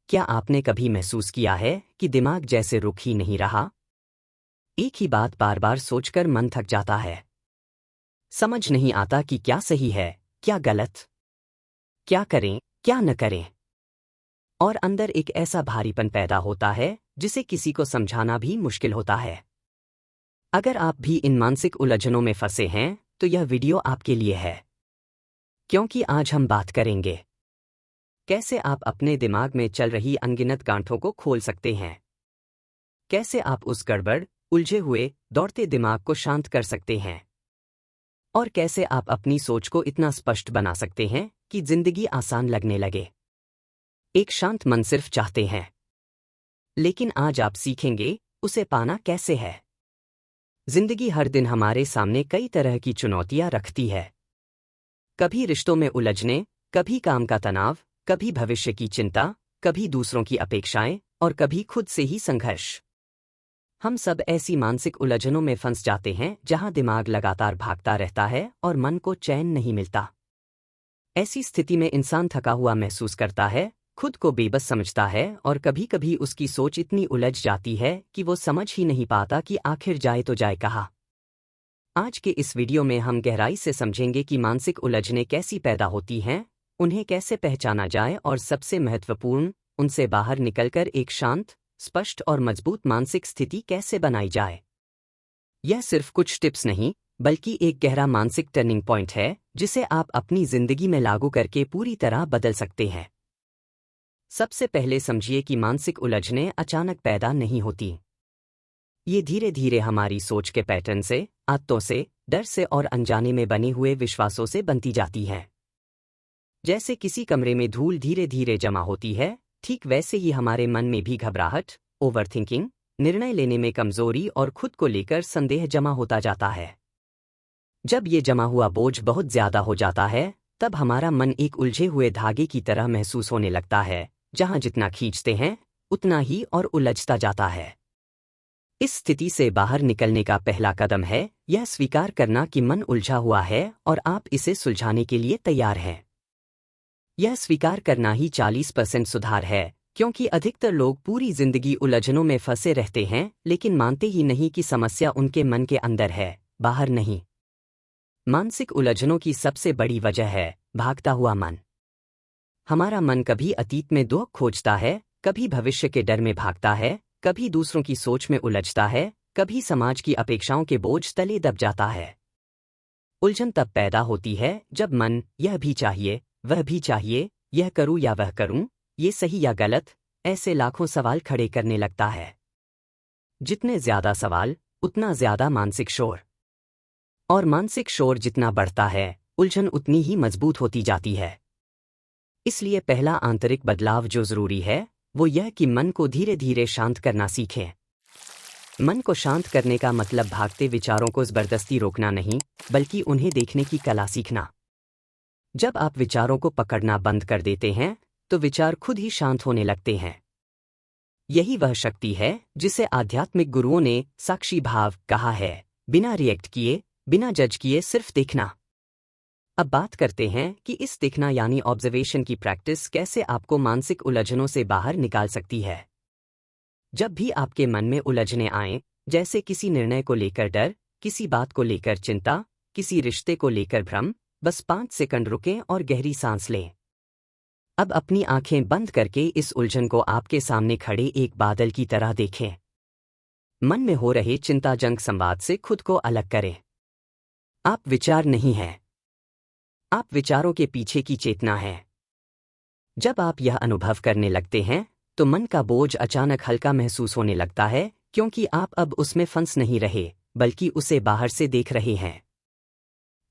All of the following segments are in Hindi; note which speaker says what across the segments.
Speaker 1: क्या आपने कभी महसूस किया है कि दिमाग जैसे रुक ही नहीं रहा? एक ही बात बार बार सोचकर मन थक जाता है। समझ नहीं आता कि क्या सही है, क्या गलत, क्या करें, क्या न करें। और अंदर एक ऐसा भारीपन पैदा होता है जिसे किसी को समझाना भी मुश्किल होता है। अगर आप भी इन मानसिक उलझनों में फंसे हैं, तो यह वीडियो आपके लिए है। क्योंकि आज हम बात करेंगे कैसे आप अपने दिमाग में चल रही अनगिनत गांठों को खोल सकते हैं। कैसे आप उस गड़बड़, उलझे हुए, दौड़ते दिमाग को शांत कर सकते हैं। और कैसे आप अपनी सोच को इतना स्पष्ट बना सकते हैं कि जिंदगी आसान लगने लगे। एक शांत मन सिर्फ चाहते हैं, लेकिन आज आप सीखेंगे उसे पाना कैसे है। जिंदगी हर दिन हमारे सामने कई तरह की चुनौतियां रखती है। कभी रिश्तों में उलझने, कभी काम का तनाव, कभी भविष्य की चिंता, कभी दूसरों की अपेक्षाएं और कभी खुद से ही संघर्ष। हम सब ऐसी मानसिक उलझनों में फंस जाते हैं जहां दिमाग लगातार भागता रहता है और मन को चैन नहीं मिलता। ऐसी स्थिति में इंसान थका हुआ महसूस करता है, खुद को बेबस समझता है और कभी कभी उसकी सोच इतनी उलझ जाती है कि वो समझ ही नहीं पाता कि आखिर जाए तो जाए कहाँ। आज के इस वीडियो में हम गहराई से समझेंगे कि मानसिक उलझनें कैसी पैदा होती हैं, उन्हें कैसे पहचाना जाए और सबसे महत्वपूर्ण, उनसे बाहर निकलकर एक शांत, स्पष्ट और मजबूत मानसिक स्थिति कैसे बनाई जाए। यह सिर्फ कुछ टिप्स नहीं, बल्कि एक गहरा मानसिक टर्निंग पॉइंट है जिसे आप अपनी जिंदगी में लागू करके पूरी तरह बदल सकते हैं। सबसे पहले समझिए कि मानसिक उलझनें अचानक पैदा नहीं होती। ये धीरे धीरे हमारी सोच के पैटर्न से, आदतों से, डर से और अनजाने में बने हुए विश्वासों से बनती जाती हैं। जैसे किसी कमरे में धूल धीरे धीरे जमा होती है, ठीक वैसे ही हमारे मन में भी घबराहट, ओवरथिंकिंग, निर्णय लेने में कमजोरी और खुद को लेकर संदेह जमा होता जाता है। जब ये जमा हुआ बोझ बहुत ज्यादा हो जाता है, तब हमारा मन एक उलझे हुए धागे की तरह महसूस होने लगता है, जहां जितना खींचते हैं उतना ही और उलझता जाता है। इस स्थिति से बाहर निकलने का पहला कदम है यह स्वीकार करना कि मन उलझा हुआ है और आप इसे सुलझाने के लिए तैयार हैं। यह स्वीकार करना ही 40% सुधार है, क्योंकि अधिकतर लोग पूरी जिंदगी उलझनों में फंसे रहते हैं लेकिन मानते ही नहीं कि समस्या उनके मन के अंदर है, बाहर नहीं। मानसिक उलझनों की सबसे बड़ी वजह है भागता हुआ मन। हमारा मन कभी अतीत में दुख खोजता है, कभी भविष्य के डर में भागता है, कभी दूसरों की सोच में उलझता है, कभी समाज की अपेक्षाओं के बोझ तले दब जाता है। उलझन तब पैदा होती है जब मन यह भी चाहिए, वह भी चाहिए, यह करूं या वह करूं, ये सही या गलत, ऐसे लाखों सवाल खड़े करने लगता है। जितने ज्यादा सवाल, उतना ज्यादा मानसिक शोर। और मानसिक शोर जितना बढ़ता है, उलझन उतनी ही मजबूत होती जाती है। इसलिए पहला आंतरिक बदलाव जो जरूरी है, वो यह कि मन को धीरे धीरे शांत करना सीखें। मन को शांत करने का मतलब भागते विचारों को जबरदस्ती रोकना नहीं, बल्कि उन्हें देखने की कला सीखना। जब आप विचारों को पकड़ना बंद कर देते हैं, तो विचार खुद ही शांत होने लगते हैं। यही वह शक्ति है जिसे आध्यात्मिक गुरुओं ने साक्षी भाव कहा है, बिना रिएक्ट किए, बिना जज किए सिर्फ देखना। अब बात करते हैं कि इस देखना यानी ऑब्जर्वेशन की प्रैक्टिस कैसे आपको मानसिक उलझनों से बाहर निकाल सकती है। जब भी आपके मन में उलझने आए, जैसे किसी निर्णय को लेकर डर, किसी बात को लेकर चिंता, किसी रिश्ते को लेकर भ्रम, बस 5 सेकंड रुकें और गहरी सांस लें। अब अपनी आंखें बंद करके इस उलझन को आपके सामने खड़े एक बादल की तरह देखें। मन में हो रहे चिंताजनक संवाद से खुद को अलग करें। आप विचार नहीं हैं, आप विचारों के पीछे की चेतना है। जब आप यह अनुभव करने लगते हैं, तो मन का बोझ अचानक हल्का महसूस होने लगता है, क्योंकि आप अब उसमें फंस नहीं रहे, बल्कि उसे बाहर से देख रहे हैं।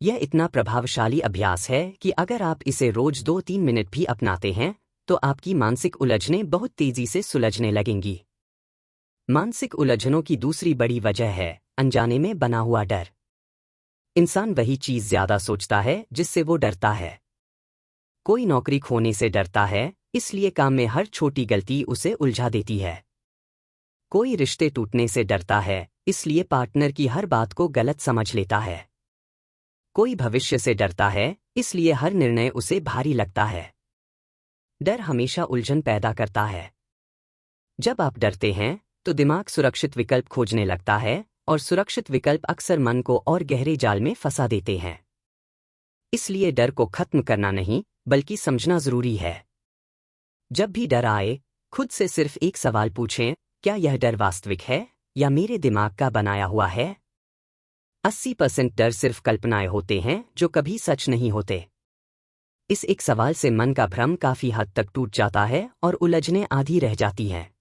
Speaker 1: यह इतना प्रभावशाली अभ्यास है कि अगर आप इसे रोज 2-3 मिनट भी अपनाते हैं, तो आपकी मानसिक उलझनें बहुत तेजी से सुलझने लगेंगी। मानसिक उलझनों की दूसरी बड़ी वजह है अनजाने में बना हुआ डर। इंसान वही चीज ज्यादा सोचता है जिससे वो डरता है। कोई नौकरी खोने से डरता है, इसलिए काम में हर छोटी गलती उसे उलझा देती है। कोई रिश्ते टूटने से डरता है, इसलिए पार्टनर की हर बात को गलत समझ लेता है। कोई भविष्य से डरता है, इसलिए हर निर्णय उसे भारी लगता है। डर हमेशा उलझन पैदा करता है। जब आप डरते हैं तो दिमाग सुरक्षित विकल्प खोजने लगता है और सुरक्षित विकल्प अक्सर मन को और गहरे जाल में फंसा देते हैं। इसलिए डर को खत्म करना नहीं बल्कि समझना जरूरी है। जब भी डर आए, खुद से सिर्फ एक सवाल पूछें, क्या यह डर वास्तविक है या मेरे दिमाग का बनाया हुआ है? 80% डर सिर्फ कल्पनाएं होते हैं जो कभी सच नहीं होते। इस एक सवाल से मन का भ्रम काफी हद तक टूट जाता है और उलझनें आधी रह जाती हैं।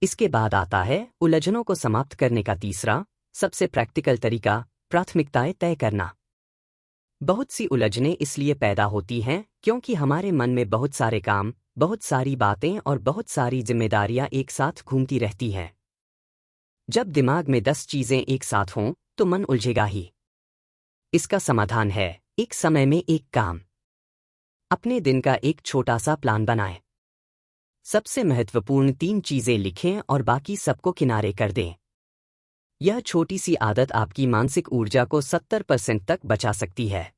Speaker 1: इसके बाद आता है उलझनों को समाप्त करने का तीसरा, सबसे प्रैक्टिकल तरीका, प्राथमिकताएं तय करना। बहुत सी उलझनें इसलिए पैदा होती हैं क्योंकि हमारे मन में बहुत सारे काम, बहुत सारी बातें और बहुत सारी जिम्मेदारियां एक साथ घूमती रहती हैं। जब दिमाग में 10 चीजें एक साथ हों तो मन उलझेगा ही। इसका समाधान है, एक समय में एक काम। अपने दिन का एक छोटा सा प्लान बनाएं। सबसे महत्वपूर्ण 3 चीजें लिखें और बाकी सबको किनारे कर दें। यह छोटी सी आदत आपकी मानसिक ऊर्जा को 70% तक बचा सकती है।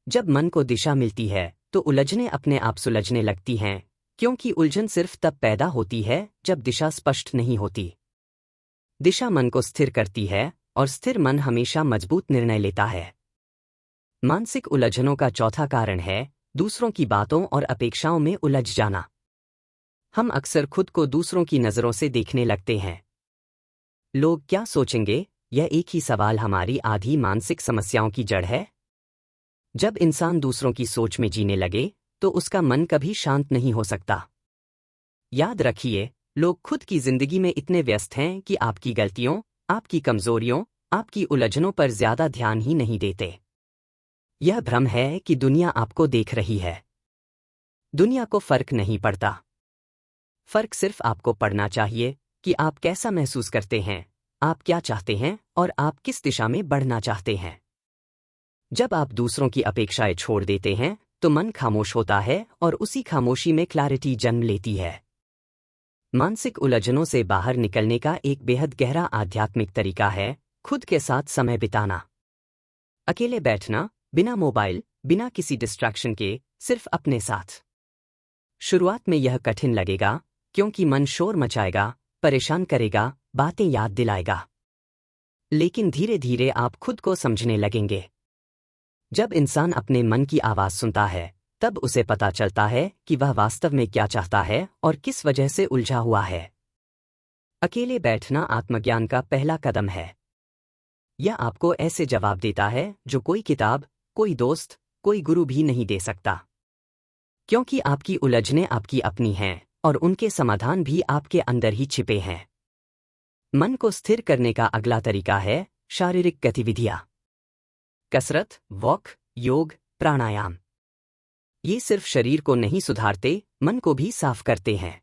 Speaker 1: जब मन को दिशा मिलती है तो उलझनें अपने आप सुलझने लगती हैं, क्योंकि उलझन सिर्फ तब पैदा होती है जब दिशा स्पष्ट नहीं होती। दिशा मन को स्थिर करती है और स्थिर मन हमेशा मजबूत निर्णय लेता है। मानसिक उलझनों का चौथा कारण है दूसरों की बातों और अपेक्षाओं में उलझ जाना। हम अक्सर खुद को दूसरों की नज़रों से देखने लगते हैं। लोग क्या सोचेंगे, यह एक ही सवाल हमारी आधी मानसिक समस्याओं की जड़ है। जब इंसान दूसरों की सोच में जीने लगे तो उसका मन कभी शांत नहीं हो सकता। याद रखिए, लोग खुद की जिंदगी में इतने व्यस्त हैं कि आपकी गलतियों, आपकी कमजोरियों, आपकी उलझनों पर ज्यादा ध्यान ही नहीं देते। यह भ्रम है कि दुनिया आपको देख रही है। दुनिया को फर्क नहीं पड़ता। फर्क सिर्फ आपको पड़ना चाहिए कि आप कैसा महसूस करते हैं, आप क्या चाहते हैं और आप किस दिशा में बढ़ना चाहते हैं। जब आप दूसरों की अपेक्षाएं छोड़ देते हैं तो मन खामोश होता है और उसी खामोशी में क्लैरिटी जन्म लेती है। मानसिक उलझनों से बाहर निकलने का एक बेहद गहरा आध्यात्मिक तरीका है खुद के साथ समय बिताना। अकेले बैठना, बिना मोबाइल, बिना किसी डिस्ट्रैक्शन के, सिर्फ अपने साथ। शुरुआत में यह कठिन लगेगा क्योंकि मन शोर मचाएगा, परेशान करेगा, बातें याद दिलाएगा। लेकिन धीरे धीरे आप खुद को समझने लगेंगे। जब इंसान अपने मन की आवाज सुनता है तब उसे पता चलता है कि वह वास्तव में क्या चाहता है और किस वजह से उलझा हुआ है। अकेले बैठना आत्मज्ञान का पहला कदम है। यह आपको ऐसे जवाब देता है जो कोई किताब, कोई दोस्त, कोई गुरु भी नहीं दे सकता। क्योंकि आपकी उलझनें आपकी अपनी हैं और उनके समाधान भी आपके अंदर ही छिपे हैं। मन को स्थिर करने का अगला तरीका है शारीरिक गतिविधियां। कसरत, वॉक, योग, प्राणायाम। ये सिर्फ शरीर को नहीं सुधारते, मन को भी साफ करते हैं।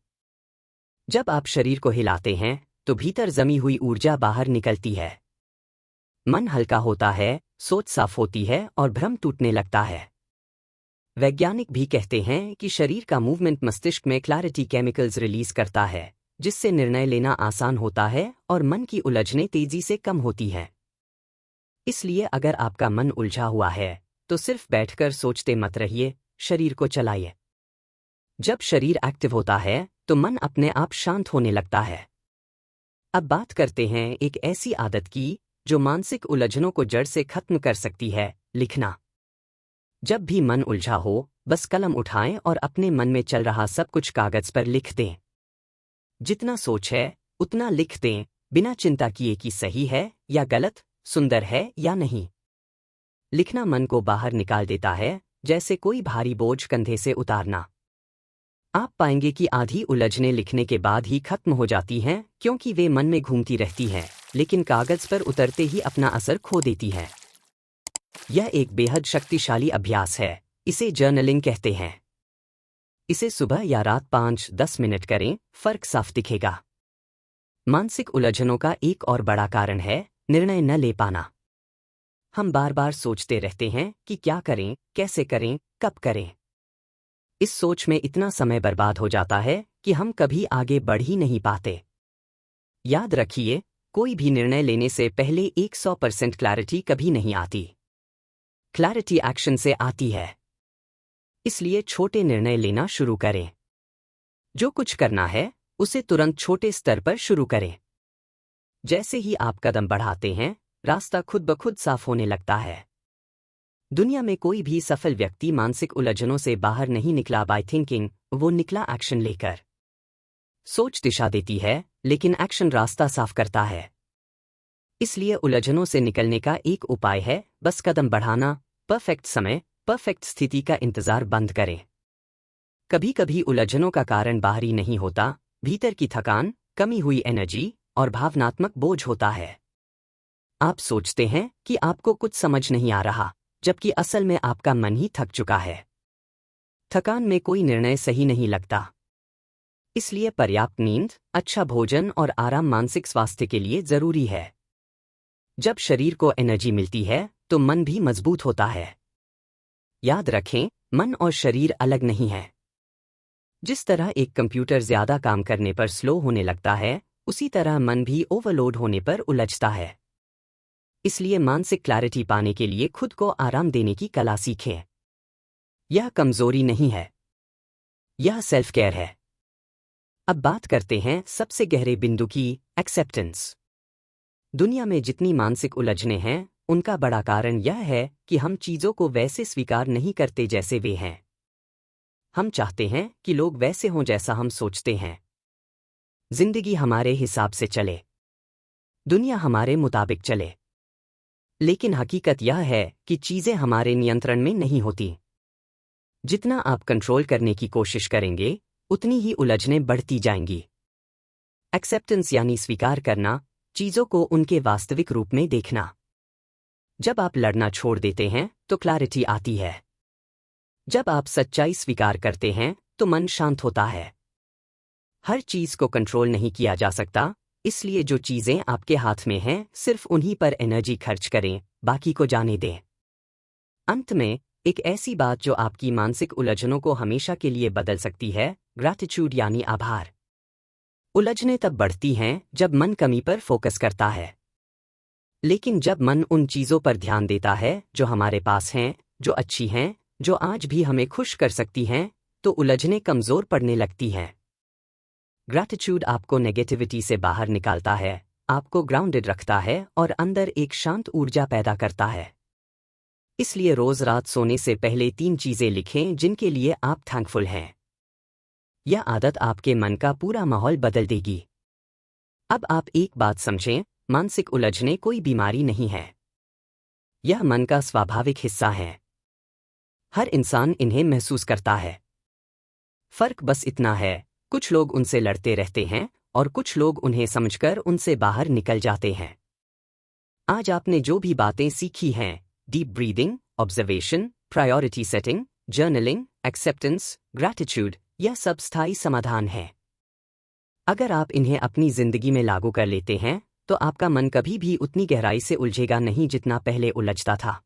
Speaker 1: जब आप शरीर को हिलाते हैं तो भीतर जमी हुई ऊर्जा बाहर निकलती है। मन हल्का होता है, सोच साफ होती है और भ्रम टूटने लगता है। वैज्ञानिक भी कहते हैं कि शरीर का मूवमेंट मस्तिष्क में क्लैरिटी केमिकल्स रिलीज करता है, जिससे निर्णय लेना आसान होता है और मन की उलझनें तेजी से कम होती हैं। इसलिए अगर आपका मन उलझा हुआ है तो सिर्फ बैठकर सोचते मत रहिए, शरीर को चलाइए। जब शरीर एक्टिव होता है तो मन अपने आप शांत होने लगता है। अब बात करते हैं एक ऐसी आदत की जो मानसिक उलझनों को जड़ से खत्म कर सकती है, लिखना। जब भी मन उलझा हो, बस कलम उठाएं और अपने मन में चल रहा सब कुछ कागज पर लिख दें। जितना सोच है उतना लिख दें, बिना चिंता किए कि सही है या गलत, सुंदर है या नहीं। लिखना मन को बाहर निकाल देता है, जैसे कोई भारी बोझ कंधे से उतारना। आप पाएंगे कि आधी उलझनें लिखने के बाद ही खत्म हो जाती हैं, क्योंकि वे मन में घूमती रहती हैं, लेकिन कागज पर उतरते ही अपना असर खो देती हैं। यह एक बेहद शक्तिशाली अभ्यास है, इसे जर्नलिंग कहते हैं। इसे सुबह या रात 5-10 मिनट करें, फर्क साफ दिखेगा। मानसिक उलझनों का एक और बड़ा कारण है निर्णय न ले पाना। हम बार बार सोचते रहते हैं कि क्या करें, कैसे करें, कब करें। इस सोच में इतना समय बर्बाद हो जाता है कि हम कभी आगे बढ़ ही नहीं पाते। याद रखिए, कोई भी निर्णय लेने से पहले 100% क्लैरिटी कभी नहीं आती। क्लैरिटी एक्शन से आती है। इसलिए छोटे निर्णय लेना शुरू करें। जो कुछ करना है उसे तुरंत छोटे स्तर पर शुरू करें। जैसे ही आप कदम बढ़ाते हैं, रास्ता खुद ब खुद साफ होने लगता है। दुनिया में कोई भी सफल व्यक्ति मानसिक उलझनों से बाहर नहीं निकला बाय थिंकिंग, वो निकला एक्शन लेकर। सोच दिशा देती है, लेकिन एक्शन रास्ता साफ करता है। इसलिए उलझनों से निकलने का एक उपाय है बस कदम बढ़ाना। परफेक्ट समय, परफेक्ट स्थिति का इंतजार बंद करें। कभी कभी उलझनों का कारण बाहरी नहीं होता, भीतर की थकान, कमी हुई एनर्जी और भावनात्मक बोझ होता है। आप सोचते हैं कि आपको कुछ समझ नहीं आ रहा, जबकि असल में आपका मन ही थक चुका है। थकान में कोई निर्णय सही नहीं लगता। इसलिए पर्याप्त नींद, अच्छा भोजन और आराम मानसिक स्वास्थ्य के लिए जरूरी है। जब शरीर को एनर्जी मिलती है तो मन भी मजबूत होता है। याद रखें, मन और शरीर अलग नहीं है। जिस तरह एक कंप्यूटर ज्यादा काम करने पर स्लो होने लगता है, उसी तरह मन भी ओवरलोड होने पर उलझता है। इसलिए मानसिक क्लैरिटी पाने के लिए खुद को आराम देने की कला सीखें। यह कमजोरी नहीं है, यह सेल्फ केयर है। अब बात करते हैं सबसे गहरे बिंदु की, एक्सेप्टेंस। दुनिया में जितनी मानसिक उलझनें हैं, उनका बड़ा कारण यह है कि हम चीजों को वैसे स्वीकार नहीं करते जैसे वे हैं। हम चाहते हैं कि लोग वैसे हों जैसा हम सोचते हैं। जिंदगी हमारे हिसाब से चले, दुनिया हमारे मुताबिक चले। लेकिन हकीकत यह है कि चीजें हमारे नियंत्रण में नहीं होती। जितना आप कंट्रोल करने की कोशिश करेंगे, उतनी ही उलझनें बढ़ती जाएंगी। एक्सेप्टेंस यानी स्वीकार करना, चीजों को उनके वास्तविक रूप में देखना। जब आप लड़ना छोड़ देते हैं तो क्लैरिटी आती है। जब आप सच्चाई स्वीकार करते हैं तो मन शांत होता है। हर चीज को कंट्रोल नहीं किया जा सकता, इसलिए जो चीजें आपके हाथ में हैं सिर्फ उन्हीं पर एनर्जी खर्च करें, बाकी को जाने दें। अंत में एक ऐसी बात जो आपकी मानसिक उलझनों को हमेशा के लिए बदल सकती है, ग्रैटिट्यूड यानी आभार। उलझनें तब बढ़ती हैं जब मन कमी पर फोकस करता है। लेकिन जब मन उन चीजों पर ध्यान देता है जो हमारे पास हैं, जो अच्छी हैं, जो आज भी हमें खुश कर सकती हैं, तो उलझनें कमजोर पड़ने लगती हैं। ग्रैटिट्यूड आपको नेगेटिविटी से बाहर निकालता है, आपको ग्राउंडेड रखता है और अंदर एक शांत ऊर्जा पैदा करता है। इसलिए रोज रात सोने से पहले 3 चीजें लिखें जिनके लिए आप थैंकफुल हैं। यह आदत आपके मन का पूरा माहौल बदल देगी। अब आप एक बात समझें, मानसिक उलझनें कोई बीमारी नहीं है। यह मन का स्वाभाविक हिस्सा है। हर इंसान इन्हें महसूस करता है। फर्क बस इतना है, कुछ लोग उनसे लड़ते रहते हैं और कुछ लोग उन्हें समझकर उनसे बाहर निकल जाते हैं। आज आपने जो भी बातें सीखी हैं, deep breathing, observation, priority setting, journaling, acceptance, gratitude, यह सब स्थायी समाधान है। अगर आप इन्हें अपनी जिंदगी में लागू कर लेते हैं तो आपका मन कभी भी उतनी गहराई से उलझेगा नहीं जितना पहले उलझता था।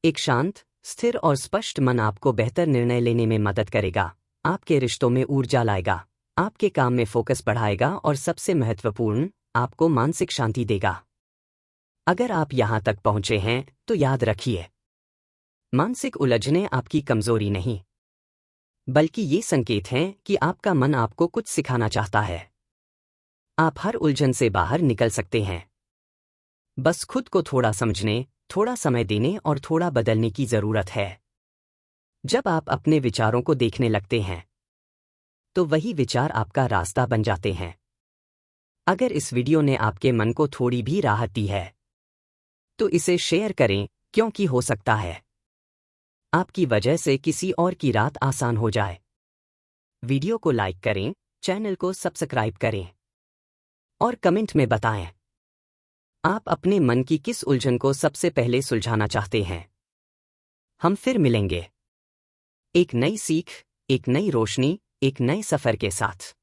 Speaker 1: एक शांत, स्थिर और स्पष्ट मन आपको बेहतर निर्णय लेने में मदद करेगा, आपके रिश्तों में ऊर्जा लाएगा, आपके काम में फोकस बढ़ाएगा और सबसे महत्वपूर्ण, आपको मानसिक शांति देगा। अगर आप यहां तक पहुंचे हैं तो याद रखिए, मानसिक उलझनें आपकी कमजोरी नहीं, बल्कि ये संकेत हैं कि आपका मन आपको कुछ सिखाना चाहता है। आप हर उलझन से बाहर निकल सकते हैं। बस खुद को थोड़ा समझने, थोड़ा समय देने और थोड़ा बदलने की जरूरत है। जब आप अपने विचारों को देखने लगते हैं, तो वही विचार आपका रास्ता बन जाते हैं। अगर इस वीडियो ने आपके मन को थोड़ी भी राहत दी है, तो इसे शेयर करें, क्योंकि हो सकता है आपकी वजह से किसी और की रात आसान हो जाए। वीडियो को लाइक करें, चैनल को सब्सक्राइब करें और कमेंट में बताएं, आप अपने मन की किस उलझन को सबसे पहले सुलझाना चाहते हैं। हम फिर मिलेंगे, एक नई सीख, एक नई रोशनी, एक नए सफर के साथ।